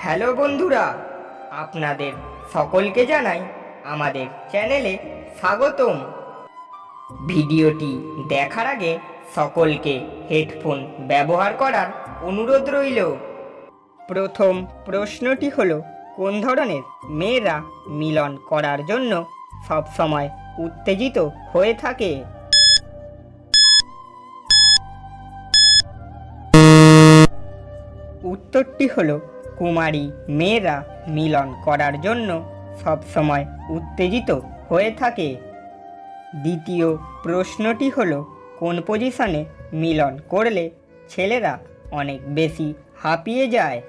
Hello বন্ধুরা, আপনাদের সকলকে জানাই আমাদের চ্যানেলে স্বাগতম। ভিডিওটি দেখার আগে সকলকে হেডফোন ব্যবহার করার অনুরোধ রইল। প্রথম প্রশ্নটি হলো, কোন ধরনের মেয়েরা মিলন করার জন্য সবসময় উত্তেজিত হয়ে থাকে? উত্তরটি হলো, কুমারী মেয়েরা মিলন করার জন্য সবসময় উত্তেজিত হয়ে থাকে। দ্বিতীয় প্রশ্নটি হলো, কোন পজিশনে মিলন করলে ছেলেরা অনেক বেশি হাঁপিয়ে যায়?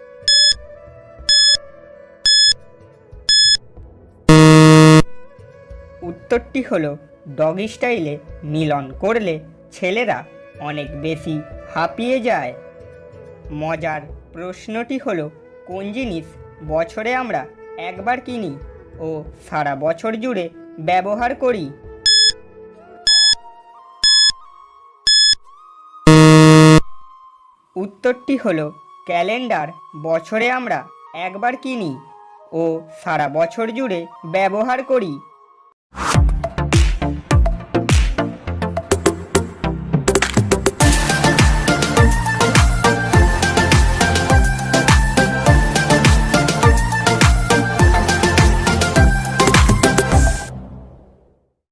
উত্তরটি হলো, ডগি স্টাইলে মিলন করলে ছেলেরা অনেক বেশি হাঁপিয়ে যায়। মজার প্রশ্নটি হলো, কোন জিনিস বছরে আমরা একবার কিনি ও সারা বছর জুড়ে ব্যবহার করি? উত্তরটি হলো ক্যালেন্ডার। বছরে আমরা একবার কিনি ও সারা বছর জুড়ে ব্যবহার করি।